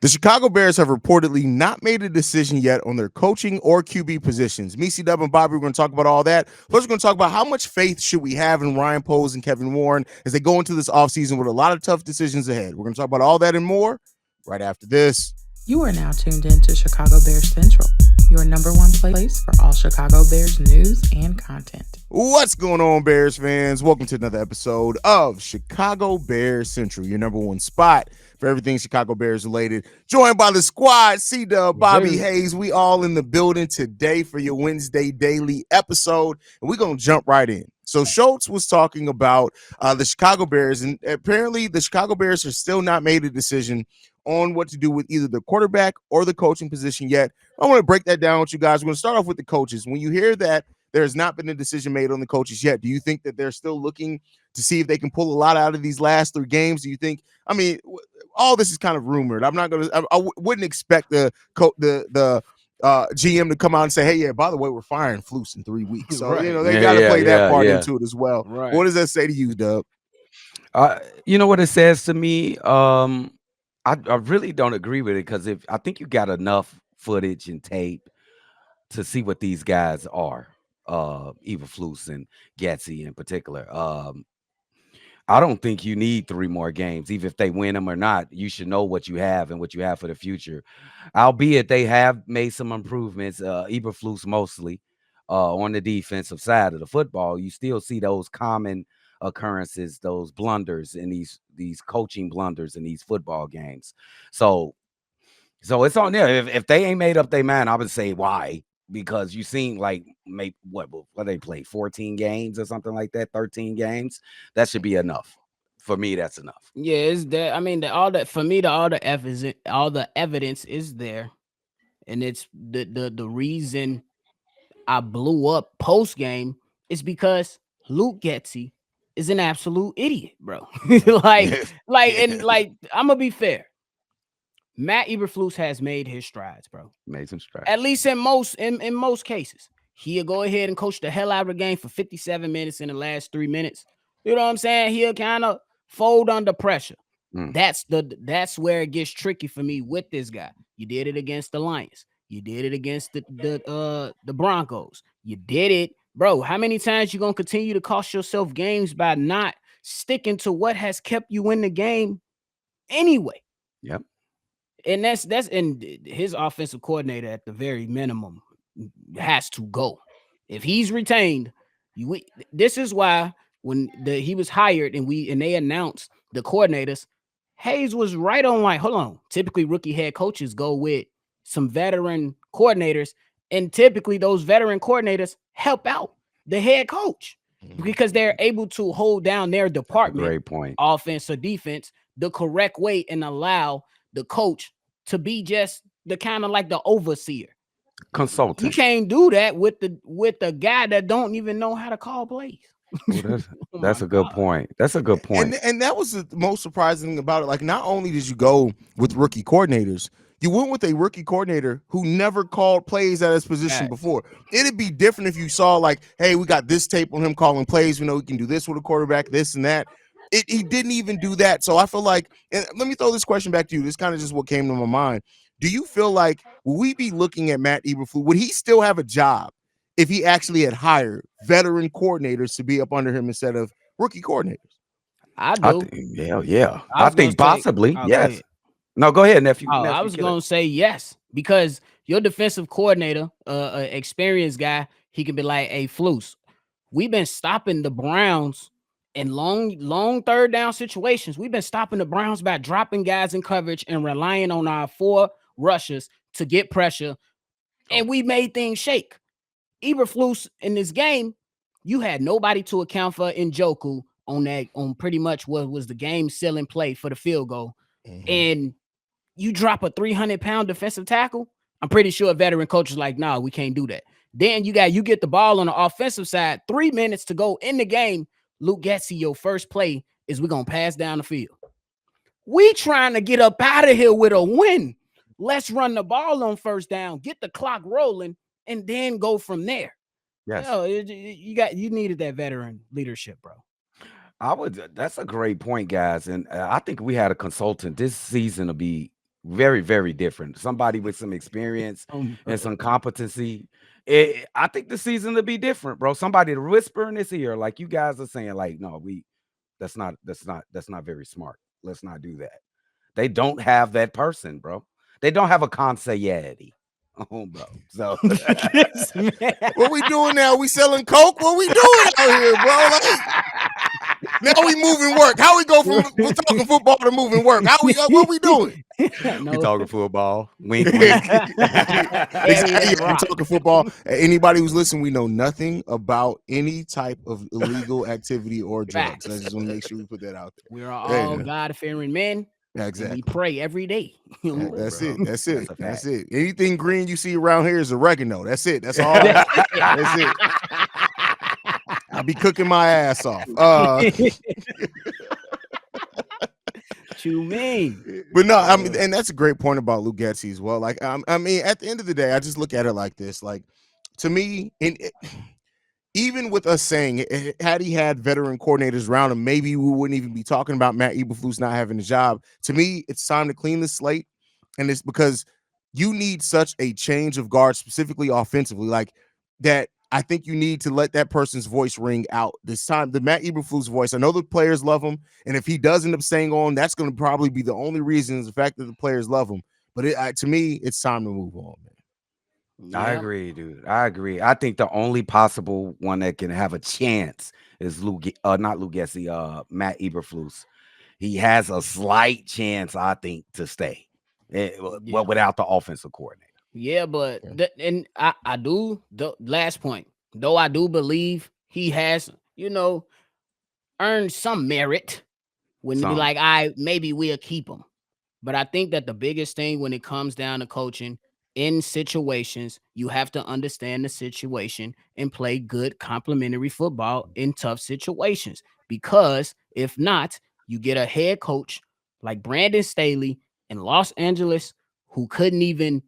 The Chicago Bears have reportedly not made a decision yet on their coaching or QB positions. Misi Dub and Bobby, we're going to talk about all that. Plus, we're going to talk about how much faith should we have in Ryan Poles and Kevin Warren as they go into this offseason with a lot of tough decisions ahead. We're going to talk about all that and more right after this. You are now tuned in to Chicago Bears Central, your number one place for all Chicago Bears news and content. What's going on, Bears fans? Welcome to another episode of Chicago Bears Central, your number one spot for everything Chicago Bears related. Joined by the squad, C-Dub, Bobby Haize. We all in the building today for your Wednesday daily episode, and we're going to jump right in. So Schultz was talking about the Chicago Bears, and apparently the Chicago Bears have still not made a decision on what to do with either the quarterback or the coaching position yet. I want to break that down with you guys. We're going to start off with the coaches. When you hear that there has not been a decision made on the coaches yet, do you think that they're still looking to see if they can pull a lot out of these last three games? Do you think, I mean, all this is kind of rumored. I'm not going to, I wouldn't expect the GM to come out and say, hey, yeah, by the way, we're firing Flus in 3 weeks. So, you know, they got to play that part into it as well. Right. What does that say to you, Dub? You know what it says to me? I really don't agree with it because I think you got enough footage and tape to see what these guys are, Eberflus and Getsy in particular. I don't think you need 3 more games, even if they win them or not. You should know what you have and what you have for the future. Albeit they have made some improvements, Eberflus mostly on the defensive side of the football. You still see those common occurrences, those blunders in these coaching blunders in these football games. So it's on there. If they ain't made up their mind, I would say why. Because you seem like maybe what they play 14 games or something like that, 13 games. That should be enough. For me, that's enough. Yeah, it's there. I mean, all the evidence is there, and it's the reason I blew up post game is because Luke Getsy is an absolute idiot, bro. I'm gonna be fair. Matt Eberflus has made his strides, bro. Made some strides. At least in most cases. He'll go ahead and coach the hell out of the game for 57 minutes in the last 3 minutes. You know what I'm saying? He'll kind of fold under pressure. That's where it gets tricky for me with this guy. You did it against the Lions. You did it against the Broncos. You did it, bro. How many times you gonna continue to cost yourself games by not sticking to what has kept you in the game anyway? Yep. And that's and his offensive coordinator at the very minimum has to go. If he's retained, this is why when he was hired and they announced the coordinators, Haize was right on like, hold on. Typically rookie head coaches go with some veteran coordinators, and typically those veteran coordinators help out the head coach because they're able to hold down their department, great point, offense or defense, the correct way and allow the coach to be just the kind of like the overseer, consultant. You can't do that with the guy that don't even know how to call plays. That's a good point. That's a good point. And that was the most surprising thing about it. Like, not only did you go with rookie coordinators, you went with a rookie coordinator who never called plays at his position before. It'd be different if you saw like, hey, we got this tape on him calling plays. We know he can do this with a quarterback, this and that. He didn't even do that. So I feel like, and let me throw this question back to you. This kind of just what came to my mind. Do you feel like, will we be looking at Matt Eberflus? Would he still have a job if he actually had hired veteran coordinators to be up under him instead of rookie coordinators? I do. Yeah. I think possibly, yes. No, go ahead, nephew. I was going to say yes, because your defensive coordinator, experienced guy, he can be like, hey, Flus, we've been stopping the Browns in long third down situations. We've been stopping the Browns by dropping guys in coverage and relying on our 4 rushers to get pressure, and we made things shake. Eberflus in this game, you had nobody to account for Njoku on pretty much what was the game sealing play for the field goal, and you drop a 300-pound defensive tackle. I'm pretty sure a veteran coach is like, nah, we can't do that. Then you get the ball on the offensive side, 3 minutes to go in the game. Luke Getsy, your first play is we're going to pass down the field. We trying to get up out of here with a win. Let's run the ball on first down, get the clock rolling, and then go from there. Yes. You needed that veteran leadership, bro. That's a great point, guys. And I think we had a consultant this season to be Very, very different. Somebody with some experience and some competency. I think the season will be different, bro. Somebody to whisper in his ear, like you guys are saying, like, no, that's not very smart. Let's not do that. They don't have that person, bro. They don't have a conseillier. Oh, bro. So This man. What we doing now? We selling coke? What we doing out here, bro? Like, now we moving work. How we go from talking football to moving work? What we doing? we No. talking football. Wink, wink. Exactly. that's We're right. talking football. Anybody who's listening, we know nothing about any type of illegal activity or drugs. I Facts. just want to make sure we put that out there. We're all Yeah. God-fearing men. Yeah, And exactly. we pray every day. Yeah, that's bro. it. That's it. That's a That's fact. it. Anything green you see around here is oregano. That's it. That's all. That's it. I'll be cooking my ass off. What you mean? But no, I mean, and that's a great point about Lugetzi as well. Like, I mean, at the end of the day, I just look at it like this. Like, to me, even with us saying, had he had veteran coordinators around him, maybe we wouldn't even be talking about Matt Eberflus not having a job. To me, it's time to clean the slate, and it's because you need such a change of guard, specifically offensively, like that. I think you need to let that person's voice ring out this time. The Matt Eberflus voice. I know the players love him, and if he does end up staying on, that's going to probably be the only reason is the fact that the players love him. But to me, it's time to move on, man. I Yep. agree, dude. I agree. I think the only possible one that can have a chance is not Lugessi, Matt Eberflus. He has a slight chance, I think, to stay. Well, without the offensive coordinator. Yeah, but Yeah. and I do the last point, though I do believe he has, earned some merit when to be Some. like, maybe we'll keep him. But I think that the biggest thing when it comes down to coaching in situations, you have to understand the situation and play good complementary football in tough situations. Because if not, you get a head coach like Brandon Staley in Los Angeles who couldn't even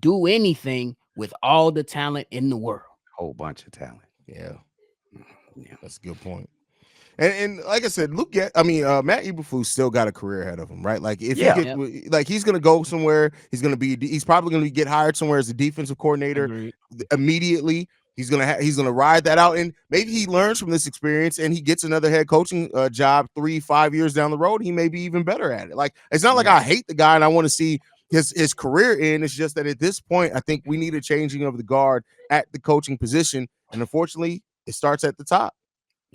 do anything with all the talent in the world. Whole bunch of talent. Yeah, Yeah. that's a good point. And like I said, Matt Eberflus still got a career ahead of him, right? Like if Yeah. he get, like he's gonna go somewhere, he's probably gonna get hired somewhere as a defensive coordinator Agreed. immediately. He's gonna ride that out, and maybe he learns from this experience and he gets another head coaching job 3-5 years down the road. He may be even better at it. Like it's not like I hate the guy and I want to see his career end. It's just that at this point, I think we need a changing of the guard at the coaching position, and unfortunately, it starts at the top.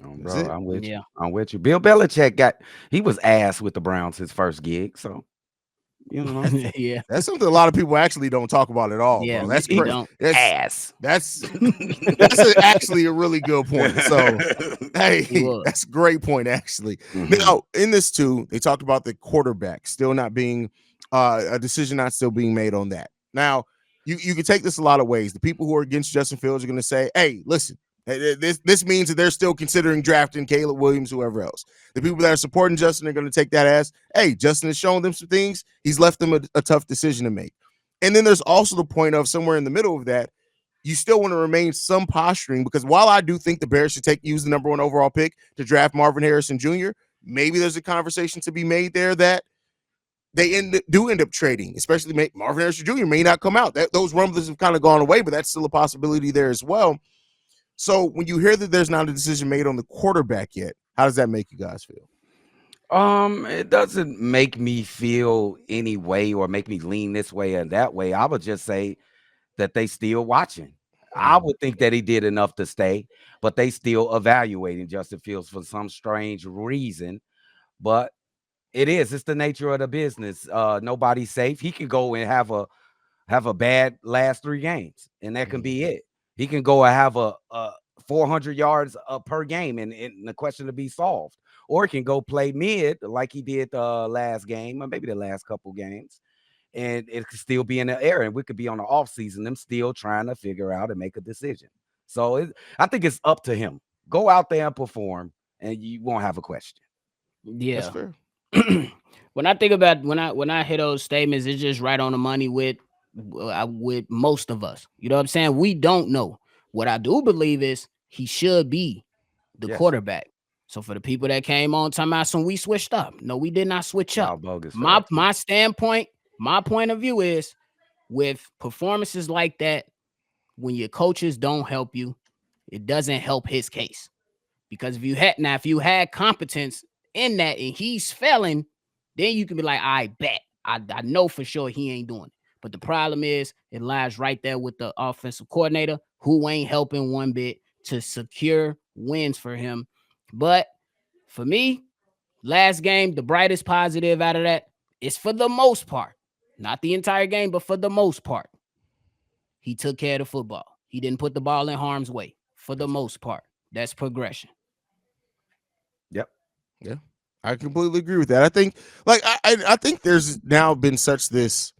Oh, That's bro, it. I'm with you. Yeah. I'm with you. Bill Belichick he was ass with the Browns his first gig. So, Yeah. That's something a lot of people actually don't talk about at all, Yeah, bro. That's he great. don't. ass. That's actually a really good point. So, hey, He was. that's a great point, actually. Mhm. Now, in this too, they talked about the quarterback still not being a decision not still being made on that. Now, you can take this a lot of ways. The people who are against Justin Fields are going to say, "Hey, listen, this means that they're still considering drafting Caleb Williams, whoever else." The people that are supporting Justin are going to take that as, "Hey, Justin has shown them some things. He's left them a tough decision to make." And then there's also the point of somewhere in the middle of that, you still want to remain some posturing, because while I do think the Bears should use the number 1 overall pick to draft Marvin Harrison Jr., maybe there's a conversation to be made there that they end up trading, especially Marvin Harrison Jr. may not come out. Those rumblings have kind of gone away, but that's still a possibility there as well. So when you hear that there's not a decision made on the quarterback yet, how does that make you guys feel? It doesn't make me feel any way or make me lean this way or that way. I would just say that they still watching. I would think that he did enough to stay, but they still evaluating Justin Fields for some strange reason. But it's the nature of the business. Nobody's safe. He could go and have a bad last 3 games, and that can be it. He can go and have a 400 yards per game, and the question to be solved. Or he can go play mid like he did the last game, or maybe the last couple games, and it could still be in the air, and we could be on the off season, them still trying to figure out and make a decision. So I think it's up to him. Go out there and perform, and you won't have a question. That's Yeah. fair. When I think about when I hear those statements, it's just right on the money with most of us. You know what I'm saying? We don't know. What I do believe is he should be the Yes. quarterback. So for the people that came on talking about we switched up. No, we did not switch Y'all up. bogus for My that, too. my standpoint, My point of view is with performances like that, when your coaches don't help you, it doesn't help his case. Because if you had competence in that and he's failing, then you can be like, I bet. I know for sure he ain't doing it. But the problem is it lies right there with the offensive coordinator who ain't helping one bit to secure wins for him. But for me, last game, the brightest positive out of that is for the most part, not the entire game, but for the most part, he took care of the football. He didn't put the ball in harm's way for the most part. That's progression. Yep. Yeah, I completely agree with that. I think, like, I think there's now been such this,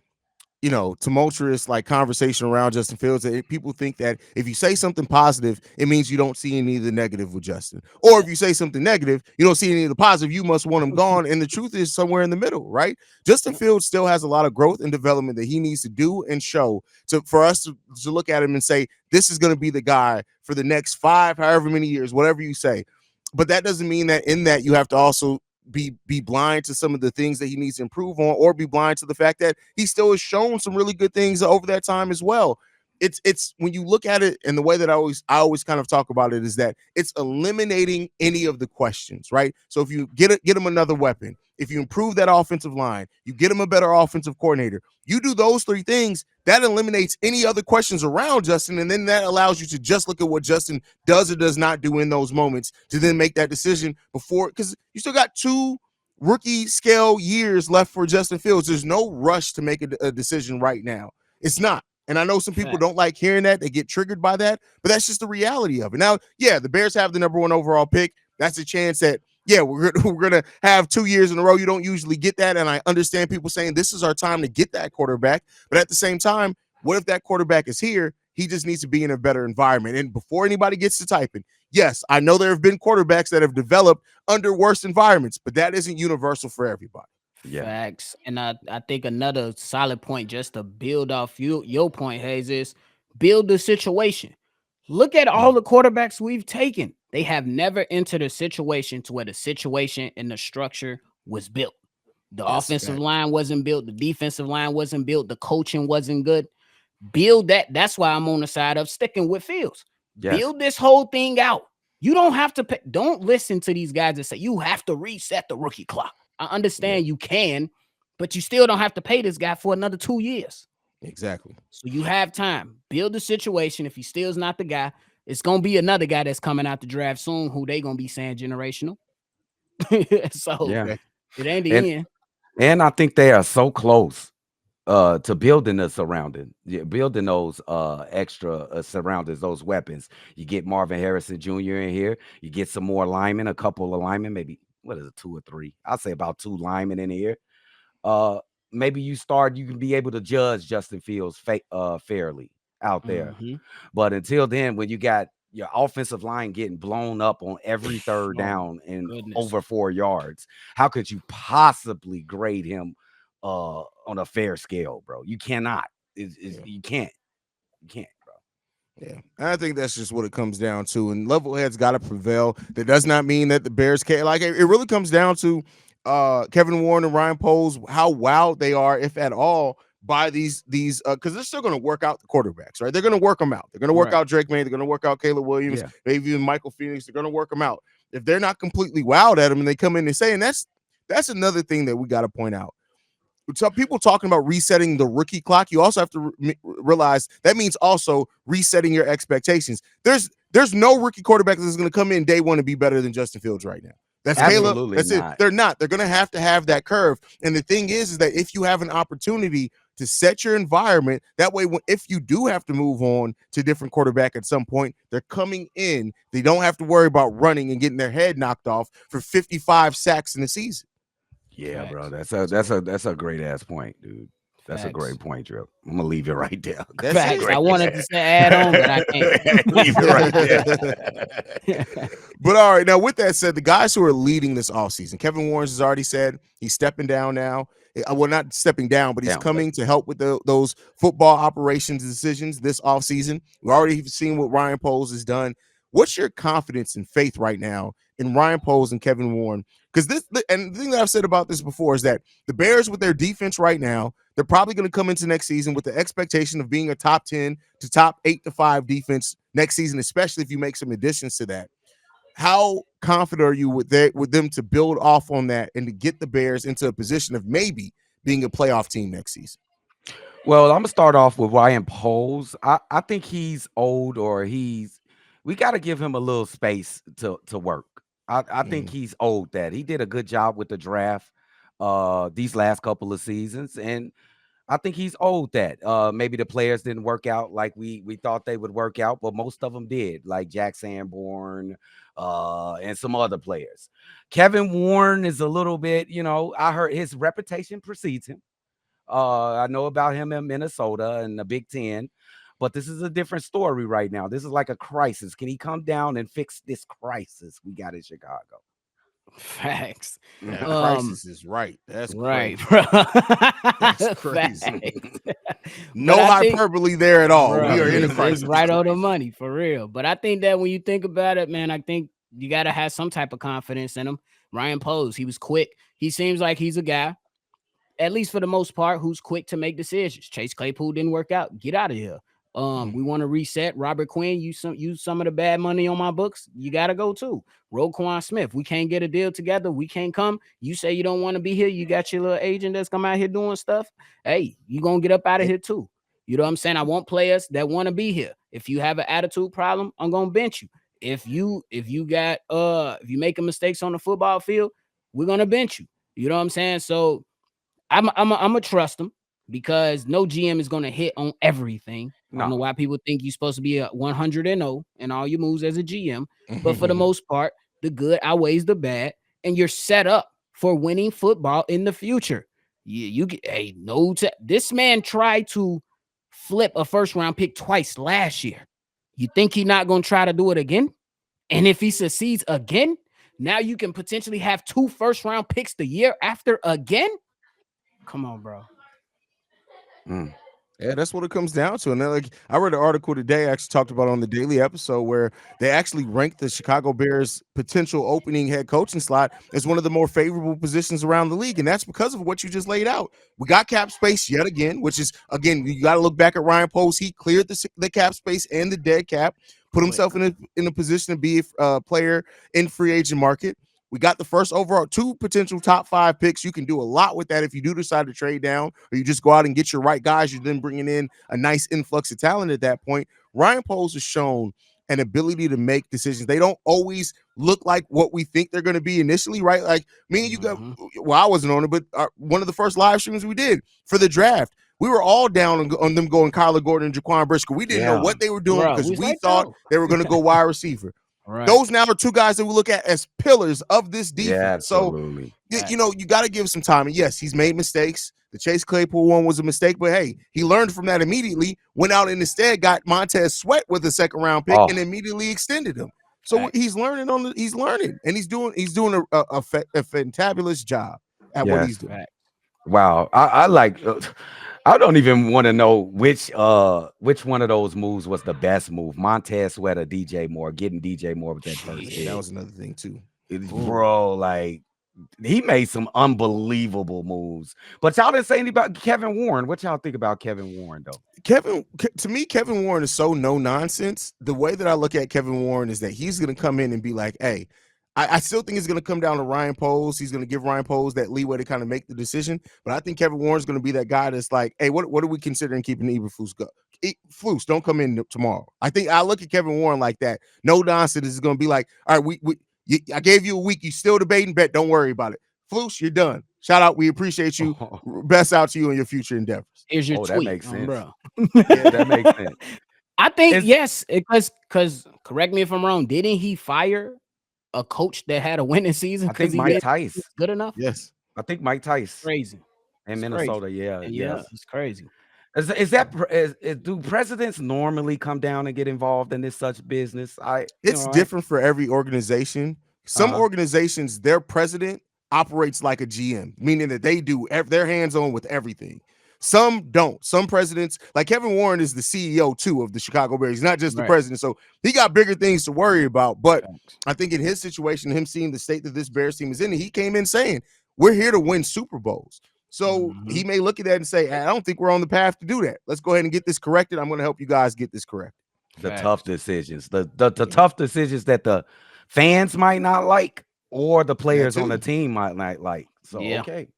tumultuous like conversation around Justin Fields that people think that if you say something positive, it means you don't see any of the negative with Justin, or if you say something negative, you don't see any of the positive. You must want him gone, and the truth is somewhere in the middle, right? Justin Fields still has a lot of growth and development that he needs to do and show for us to look at him and say this is going to be the guy for the next 5, however many years, whatever you say. But that doesn't mean that in that you have to also be blind to some of the things that he needs to improve on, or be blind to the fact that he still has shown some really good things over that time as well. It's when you look at it, and the way that I always kind of talk about it is that it's eliminating any of the questions, right? So if you get him another weapon, if you improve that offensive line, you get him a better offensive coordinator, you do those 3 things, that eliminates any other questions around Justin, and then that allows you to just look at what Justin does or does not do in those moments to then make that decision before, because you still got 2 rookie scale years left for Justin Fields. There's no rush to make a decision right now. It's not. And I know some people don't like hearing that. They get triggered by that, but that's just the reality of it. Now, yeah, the Bears have the number 1 overall pick. That's a chance that, yeah, we're going to have 2 years in a row. You don't usually get that. And I understand people saying this is our time to get that quarterback. But at the same time, what if that quarterback is here? He just needs to be in a better environment. And before anybody gets to typing, yes, I know there have been quarterbacks that have developed under worse environments, but that isn't universal for everybody. Yeah. Facts. And I think another solid point just to build off your point, Haize, is build the situation. Look at all the quarterbacks we've taken. They have never entered a situation to where the situation and the structure was built. The offensive line wasn't built. The defensive line wasn't built. The coaching wasn't good. Build that. That's why I'm on the side of sticking with Fields. Yes. Build this whole thing out. You don't have to pay. Don't listen to these guys that say you have to reset the rookie clock. I understand you can, but you still don't have to pay this guy for another 2 years. Exactly. So you have time. Build the situation. If he still's not the guy, it's going to be another guy that's coming out the draft soon who they going to be saying generational. So Yeah. it ain't the end. And I think they are so close to building the surrounding, building those extra surroundings, those weapons. You get Marvin Harrison Jr. in here. You get some more linemen, a couple of linemen, maybe, what is it, 2 or 3? I'll say about 2 linemen in here. Maybe you can be able to judge Justin Fields fairly out there. But until then, when you got your offensive line getting blown up on every third down and over 4 yards, how could you possibly grade him on a fair scale, bro? You cannot. You can't, bro. Yeah, and I think that's just what it comes down to. And level heads got to prevail. That does not mean that the Bears can't. Like, it really comes down to Kevin Warren and Ryan Poles, how wowed they are, if at all, by these because they're still going to work out the quarterbacks, right? They're going to work them out. They're going to work out Drake May. They're going to work out Caleb Williams, maybe even Michael Phoenix. They're going to work them out. If they're not completely wowed at them and they come in and say, and that's another thing that we got to point out. So people talking about resetting the rookie clock, you also have to realize that means also resetting your expectations. There's no rookie quarterback that's going to come in day 1 and be better than Justin Fields right now. That's Absolutely Caleb. That's not. it. They're not. They're going to have that curve. And the thing is that if you have an opportunity to set your environment, that way, if you do have to move on to a different quarterback at some point, they're coming in. They don't have to worry about running and getting their head knocked off for 55 sacks in the season. Yeah, bro. That's a great ass point, dude. That's a great point, Drip. I'm gonna leave it right there. Facts. I wanted to say add on, but I can't. Leave it right there. But all right, now with that said, the guys who are leading this offseason, Kevin Warren has already said he's stepping down now. Well, not stepping down, but he's coming to help with those football operations decisions this offseason. We've already seen what Ryan Poles has done. What's your confidence and faith right now in Ryan Poles and Kevin Warren Because and the thing that I've said about this before is that the Bears with their defense right now, they're probably going to come into next season with the expectation of being a top 10 to top 8 to 5 defense next season, especially if you make some additions to that. How confident are you with them to build off on that and to get the Bears into a position of maybe being a playoff team next season? Well, I'm gonna start off with Ryan Poles. I think he's old, or we got to give him a little space to work. I think he's old. That he did a good job with the draft these last couple of seasons, and I think he's owed that. Maybe the players didn't work out like we thought they would work out, but most of them did, like Jack Sanborn, and some other players. Kevin Warren is a little bit, I heard his reputation precedes him. I know about him in Minnesota and the Big Ten, but this is a different story right now. This is like a crisis. Can he come down and fix this crisis we got in Chicago? Facts. That crisis is right. That's right, crazy. bro. That's crazy. No hyperbole there at all. Bro, we are in a crisis. It's right on the money, for real. But I think that when you think about it, man, I think you got to have some type of confidence in him. Ryan Poles, he was quick. He seems like he's a guy, at least for the most part, who's quick to make decisions. Chase Claypool didn't work out. Get out of here. We want to reset. Robert Quinn, use some of the bad money on my books. You gotta go too. Roquan Smith, we can't get a deal together. We can't come. You say you don't want to be here. You got your little agent that's come out here doing stuff. Hey, you gonna get up out of here too. You know what I'm saying? I want players that want to be here. If you have an attitude problem, I'm gonna bench you. If you making mistakes on the football field, we're gonna bench you. You know what I'm saying? So I'm gonna trust him, because no GM is going to hit on everything. I don't know why people think you're supposed to be a 100-0 in all your moves as a GM. But for the most part, the good outweighs the bad, and you're set up for winning football in the future. This man tried to flip a first-round pick twice last year. You think he's not going to try to do it again? And if he succeeds again, now you can potentially have 2 first-round picks the year after again? Come on, bro. Yeah, that's what it comes down to. And then, like, I read an article today, I actually talked about on the daily episode, where they actually ranked the Chicago Bears potential opening head coaching slot as one of the more favorable positions around the league. And that's because of what you just laid out. We got cap space yet again, which is, again, you got to look back at Ryan Poles. He cleared the cap space and the dead cap, put himself in a position to be a player in free agent market. We got the first overall 2 potential top 5 picks. You can do a lot with that if you do decide to trade down, or you just go out and get your right guys. You're then bringing in a nice influx of talent at that point. Ryan Poles has shown an ability to make decisions. They don't always look like what we think they're going to be initially, right? Like me and you got, well, I wasn't on it, but one of the first live streams we did for the draft, we were all down on them going Kyler Gordon and Jaquan Brisker. We didn't know what they were doing because we thought they were going to go wide receiver. Right. Those now are 2 guys that we look at as pillars of this defense. Yeah, absolutely. So, you got to give some time. And yes, he's made mistakes. The Chase Claypool one was a mistake, but hey, he learned from that immediately, went out and instead got Montez Sweat with a 2nd-round pick and immediately extended him. So he's learning and he's doing a fantabulous job at what he's doing. Wow. I like I don't even want to know which one of those moves was the best move. Montez Sweat or DJ Moore, getting DJ Moore with that first hit. That was another thing too. Bro, like, he made some unbelievable moves. But y'all didn't say anything about Kevin Warren. What y'all think about Kevin Warren, though? To me, Kevin Warren is so no nonsense. The way that I look at Kevin Warren is that he's going to come in and be like, hey, I still think it's going to come down to Ryan Poles. He's going to give Ryan Poles that leeway to kind of make the decision. But I think Kevin Warren's going to be that guy that's like, hey, what are we considering keeping Eberflus go? Flus, don't come in tomorrow. I think I look at Kevin Warren like that. No nonsense is going to be like, all right, I gave you a week. You still debating, bet. Don't worry about it. Flus, you're done. Shout out. We appreciate you. Best out to you in your future endeavors. Here's your tweet. That makes sense. Bro. Yeah, that makes sense. I think, yes, because correct me if I'm wrong. Didn't he fire a coach that had a winning season? I think Mike Tice. Good enough? Yes. I think Mike Tice. Crazy. In Minnesota, crazy. Yeah, it's crazy. Do presidents normally come down and get involved in this such business? It's different for every organization. Some organizations, their president operates like a GM, meaning that they're hands-on with everything. Some don't. Some presidents, like Kevin Warren, is the CEO too of the Chicago Bears. He's not just the Right. president, so he got bigger things to worry about. But Facts. I think in his situation, him seeing the state that this Bears team is in, he came in saying, "We're here to win Super Bowls." So he may look at that and say, "I don't think we're on the path to do that. Let's go ahead and get this corrected. I'm going to help you guys get this corrected." The Facts. tough decisions, the tough decisions that the fans might not like, or the players on the too. team might not like. So Yeah. okay,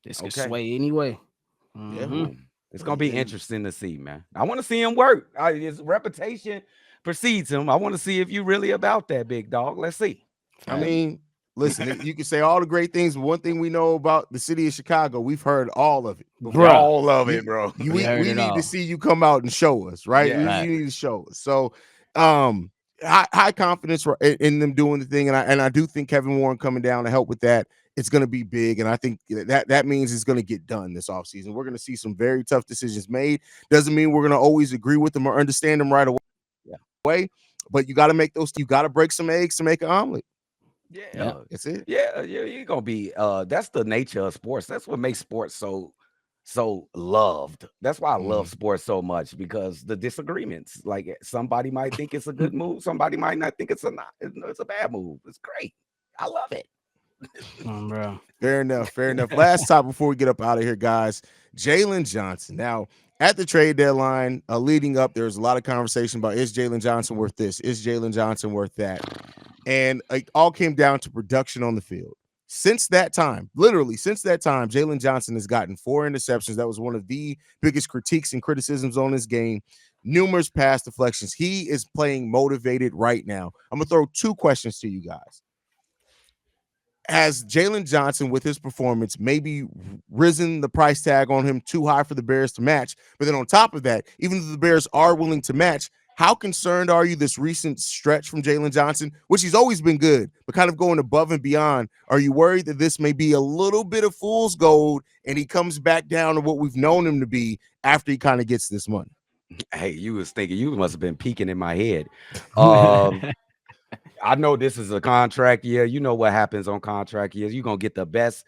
This can okay. sway anyway. Yeah. Mhm. Cool. It's gonna be interesting to see, man. I want to see him work. His reputation precedes him. I want to see if you really about that, big dog. Let's see. I mean, listen, you can say all the great things, but one thing we know about the city of Chicago, we've heard all of it. Bruh. All of it, bro. We heard we it need all. to see you come out and show us, right? Yeah. You Right. need to show us. So, high confidence in them doing the thing, and I do think Kevin Warren coming down to help with that. It's going to be big, and I think that means it's going to get done this offseason. We're going to see some very tough decisions made. Doesn't mean we're going to always agree with them or understand them right away. Yeah. But you got to make those. You got to break some eggs to make an omelet. Yeah, That's it. yeah, you're gonna be. That's the nature of sports. That's what makes sports so loved. That's why I love sports so much, because the disagreements. Like, somebody might think it's a good move, somebody might not think it's a bad move. It's great. I love it. Bro. Fair enough. Fair enough. Last topic before we get up out of here, guys. Jaylon Johnson. Now, at the trade deadline, leading up, there was a lot of conversation about, is Jaylon Johnson worth this? Is Jaylon Johnson worth that? And it all came down to production on the field. Since that time, literally since that time, Jaylon Johnson has gotten 4 interceptions. That was one of the biggest critiques and criticisms on his game. Numerous pass deflections. He is playing motivated right now. I'm going to throw 2 questions to you guys. Has Jaylon Johnson, with his performance, maybe risen the price tag on him too high for the Bears to match? But then on top of that, even though the Bears are willing to match, how concerned are you this recent stretch from Jaylon Johnson, which he's always been good, but kind of going above and beyond? Are you worried that this may be a little bit of fool's gold and he comes back down to what we've known him to be after he kind of gets this money? Hey, you was thinking, you must have been peeking in my head. I know this is a contract year. You know what happens on contract years. You're going to get the best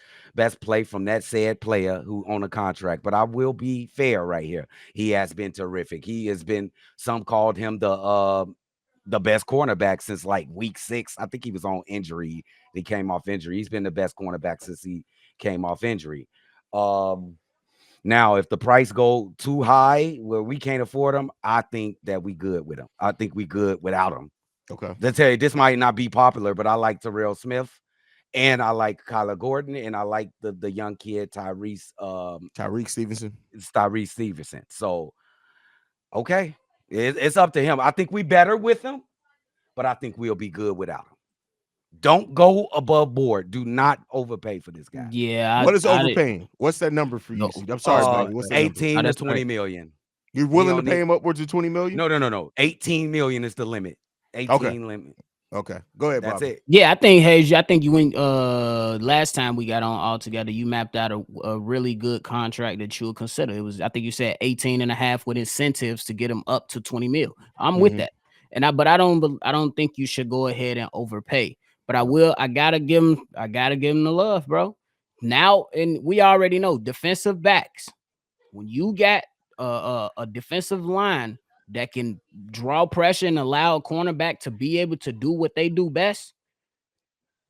play from that said player who on a contract. But I will be fair right here. He has been terrific. He has been, some called him the best cornerback since like week 6. I think he was on injury. He came off injury. He's been the best cornerback since he came off injury. Now, if the price go too high where we can't afford him, I think that we good with him. I think we good without him. Okay. Let's tell you, this might not be popular, but I like Terrell Smith, and I like Kyler Gordon, and I like the young kid Tyreek Stevenson. So, okay, it's up to him. I think we better with him, but I think we'll be good without him. Don't go above board. Do not overpay for this guy. Yeah. What is overpaying? What's that number for you? I'm sorry, Bobby. What's that 18 number? to 20 million. You're willing to pay him upwards of 20 million? No. 18 million is the limit. 18 limit. Okay, go ahead, That's Bobby. it. Yeah, I think Haize, I think you went last time we got on all together, you mapped out a really good contract that you would consider. It was, I think you said 18 and a half with incentives to get him up to 20 mil. I'm with that. But I don't think you should go ahead and overpay. But I gotta give him the love, bro. Now, and we already know defensive backs, when you got a defensive line that can draw pressure and allow a cornerback to be able to do what they do best,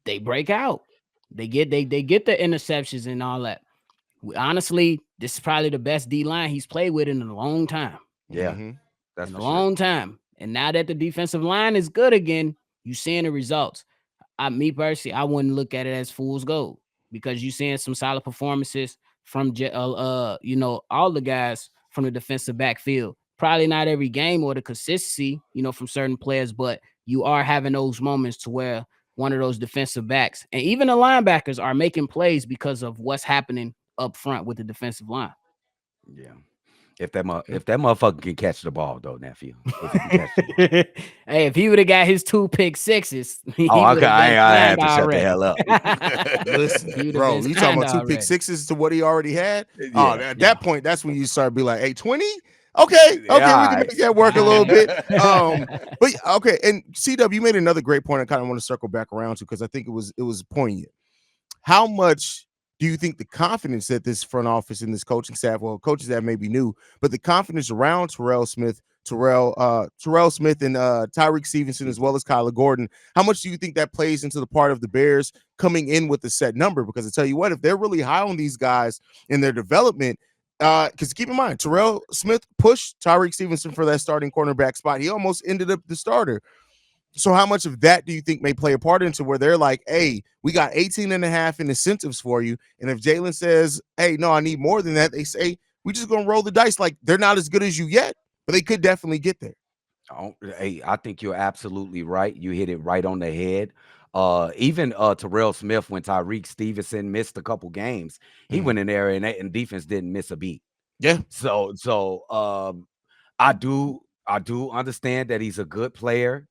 they break out. They get the interceptions and all that. Honestly, this is probably the best D line he's played with in a long time. Yeah, that's in a long time. And now that the defensive line is good again, you seeing the results. Me personally, I wouldn't look at it as fool's gold, because you seeing some solid performances from all the guys from the defensive backfield. Probably not every game or the consistency, from certain players, but you are having those moments to where one of those defensive backs and even the linebackers are making plays because of what's happening up front with the defensive line. Yeah. If that motherfucker can catch the ball, though, nephew. Hey, if he would have got his 2 pick sixes, I had to shut the hell up. Listen, bro, you talking about 2 pick sixes to what he already had? At that point, that's when you start be like, hey, 20? Okay, we can make that work a little bit. But okay, and CW, you made another great point I kind of want to circle back around to, because I think it was poignant. How much do you think the confidence that this front office and this coaching staff, well, coaches that may be new, but the confidence around Terrell Smith and Tyreek Stevenson, as well as Kyler Gordon, how much do you think that plays into the part of the Bears coming in with a set number? Because I tell you what, if they're really high on these guys in their development, because keep in mind, Terrell Smith pushed Tyreek Stevenson for that starting cornerback spot. He almost ended up the starter. So how much of that do you think may play a part into where they're like, hey, we got 18 and a half in incentives for you. And if Jaylon says, hey, no, I need more than that, they say, we just going to roll the dice. Like, they're not as good as you yet, but they could definitely get there. Hey, I think you're absolutely right. You hit it right on the head. Even Terrell Smith, when Tyreek Stevenson missed a couple games, he went in there and defense didn't miss a beat. Yeah. So I do understand that he's a good player.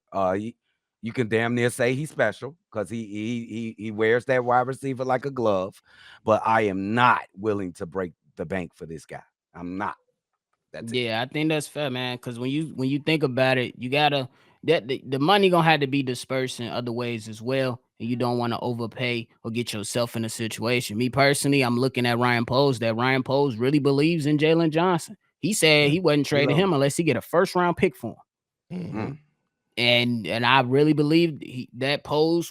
You can damn near say he's special because he wears that wide receiver like a glove. But I am not willing to break the bank for this guy. I'm not. That's it. I think that's fair, man. Because when you think about it, you gotta the money gonna have to be dispersed in other ways as well, and you don't want to overpay or get yourself in a situation. Me personally, I'm looking at Ryan Poles. That Ryan Poles really believes in Jaylon Johnson. He said he wasn't trading him unless he get a first round pick for him. And I really believe that Poles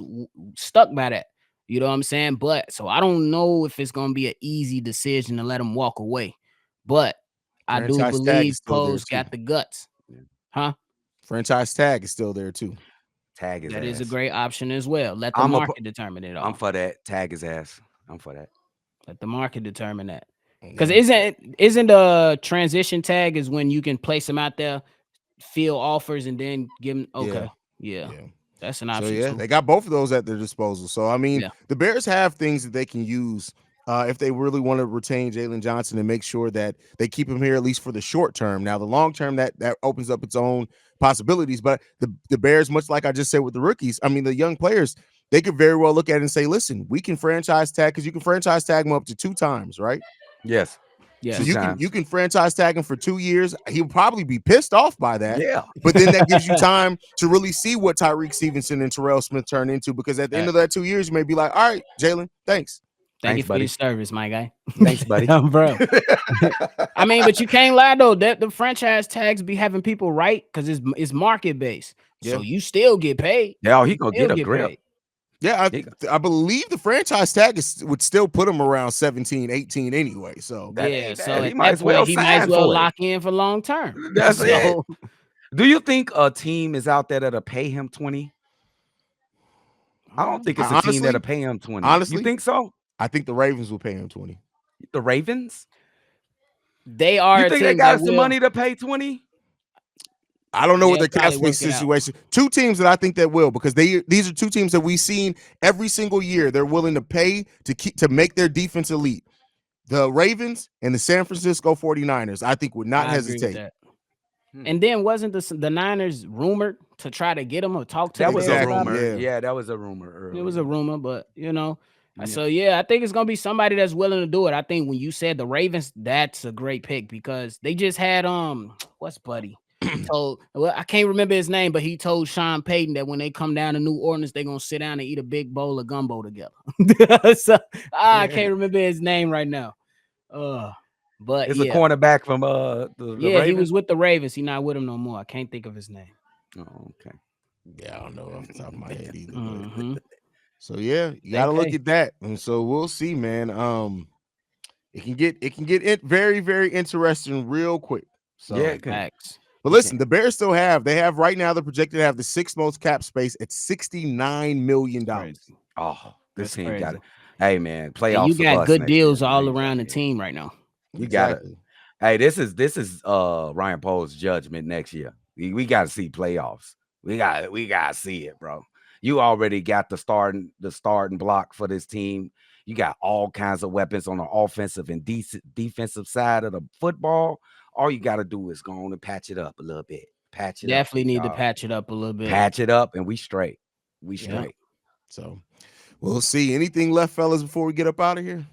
stuck by that. You know what I'm saying? But so I don't know if it's gonna be an easy decision to let him walk away, but I do believe Poles got the guts. Huh? Franchise tag is still there too. Tag his ass. That is a great option as well. Let the market determine it all. I'm for that. Tag his ass. I'm for that. Let the market determine that. Because isn't a transition tag is when you can place them out there, field offers, and then give them yeah. That's an option. So they got both of those at their disposal. So I mean, the Bears have things that they can use if they really want to retain Jaylon Johnson and make sure that they keep him here at least for the short term. Now, the long term that opens up its own possibilities. But the Bears, much like I just said with the rookies, I mean the young players, they could very well look at it and say, listen, we can franchise tag because you can franchise tag him up to 2 times, right? Yes. Yeah. So you can franchise tag him for 2 years. He'll probably be pissed off by that. Yeah. But then that gives you time to really see what Tyreek Stevenson and Terrell Smith turn into, because at the end of that 2 years, you may be like, all right, Jaylon, thanks. Thank you for your service, my guy. Thanks, buddy. Bro. I mean, but you can't lie though. That the franchise tags be having people right because it's market based. So you still get paid. Yeah, he gonna get a grip. Paid. Yeah, I believe the franchise tag would still put him around 17, 18 anyway. So so he might as well lock in for long term. That's it. Do you think a team is out there that'll pay him 20? I don't think it's a team that'll pay him 20. Honestly, you think so? I think the Ravens will pay him 20. The Ravens? They are. You think they got some money to pay 20? I don't know what the cap space situation. 2 teams that I think that will, because these are 2 teams that we've seen every single year. They're willing to pay to make their defense elite. The Ravens and the San Francisco 49ers, I think, would not hesitate. And then wasn't the Niners rumored to try to get him or talk to that them? Was a rumor. Yeah, that was a rumor. Earlier. It was a rumor, but so I think it's gonna be somebody that's willing to do it. I think when you said the Ravens, that's a great pick because they just had what's buddy? I can't remember his name, but he told Sean Payton that when they come down to New Orleans, they're gonna sit down and eat a big bowl of gumbo together. I can't remember his name right now. But it's a cornerback from the Ravens. He was with the Ravens. He's not with them no more. I can't think of his name. Oh, okay. Yeah, I don't know off the top of my head either. So you gotta look at that, and so we'll see, man. It can get very, very interesting real quick. So facts. But listen, the Bears they have right now, they're projected to have the 6th most cap space at $69 million. Oh, this team got it. Hey man, playoffs. You got good deals all around the team right now. You got it. Hey, this is Ryan Poles' judgment next year. We got to see playoffs. We got to see it, bro. You already got the starting block for this team. You got all kinds of weapons on the offensive and defensive side of the football. All you got to do is go on and patch it up a little bit. Definitely need to patch it up a little bit. Patch it up, and we straight. We straight. So we'll see. Anything left, fellas, before we get up out of here?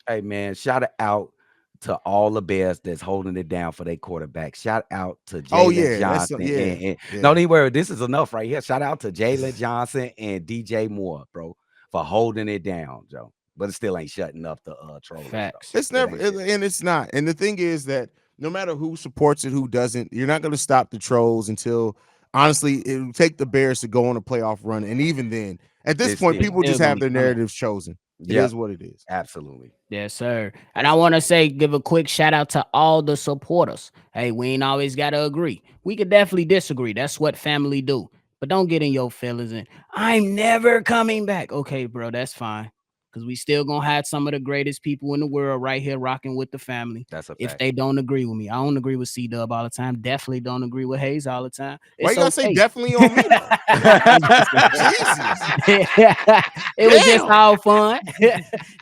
Hey, man, shout out to all the Bears that's holding it down for their quarterback. Shout out to Jaylon Johnson. No, don't worry. This is enough right here. Shout out to Jaylon Johnson and DJ Moore, bro, for holding it down, Joe. but it still ain't shutting up the trollers. Facts. Though. It's never, and it's not. And the thing is that no matter who supports it, who doesn't, you're not going to stop the trolls until, honestly, it will take the Bears to go on a playoff run. And even then, at this point, people just have their narratives chosen. It is what it is. Absolutely. Yes, sir. And I want to give a quick shout out to all the supporters. Hey, we ain't always got to agree. We could definitely disagree. That's what family do. But don't get in your feelings and I'm never coming back. Okay, bro, that's fine. Because we still going to have some of the greatest people in the world right here rocking with the family. That's a fact. If they don't agree with me. I don't agree with C-Dub all the time. Definitely don't agree with Haize all the time. Why you got to say definitely on me? Jesus. It was just all fun.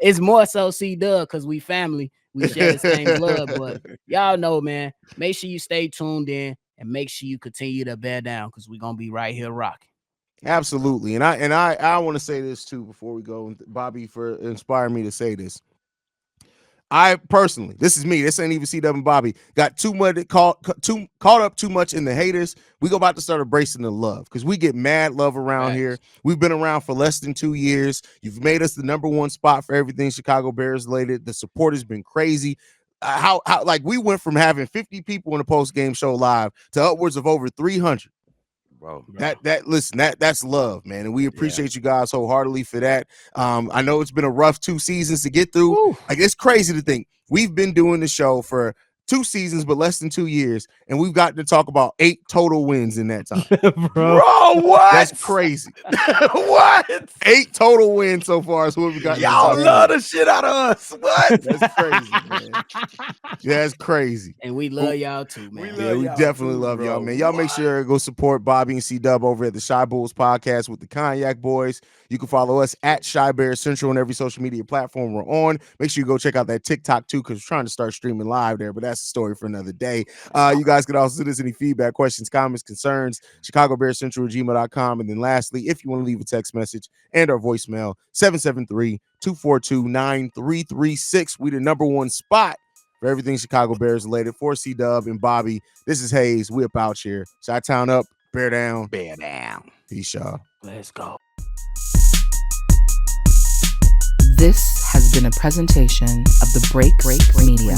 It's more so C-Dub because we family. We share the same blood. But y'all know, man, make sure you stay tuned in and make sure you continue to bear down because we're going to be right here rocking. Absolutely. And I want to say this too before we go, Bobby, for inspiring me to say this. I personally, this is me, this ain't even C-Dub and Bobby, got caught up too much in the haters. We go about to start embracing the love because we get mad love around here. We've been around for less than 2 years. You've made us the #1 spot for everything Chicago Bears related. The support has been crazy. How like we went from having 50 people in the post-game show live to upwards of over 300. Bro. That's love, man, and we appreciate you guys wholeheartedly for that. I know it's been a rough 2 seasons to get through. Woo. Like, it's crazy to think we've been doing the show for 2 seasons, but less than 2 years, and we've gotten to talk about 8 total wins in that time. Bro, what? That's crazy. What? 8 total wins so far is what we got. Y'all love the shit out of us. What? That's crazy, man. Yeah, that's crazy. And we love y'all too, man. We definitely love y'all, man. Y'all make sure to go support Bobby and C-Dub over at the Shy Bulls podcast with the Cognac Boys. You can follow us at Shy Bears Central on every social media platform we're on. Make sure you go check out that TikTok too, because we're trying to start streaming live there, but that's a story for another day. You guys can also send us any feedback, questions, comments, concerns, ChicagoBearsCentral@gmail.com. And then lastly, if you want to leave a text message and our voicemail, 773-242-9336. We the #1 spot for everything Chicago Bears related. For C-Dub and Bobby, this is Haize. We up out here. Chi-Town up, bear down. Bear down. Peace, y'all. Let's go. This has been a presentation of the Break Media.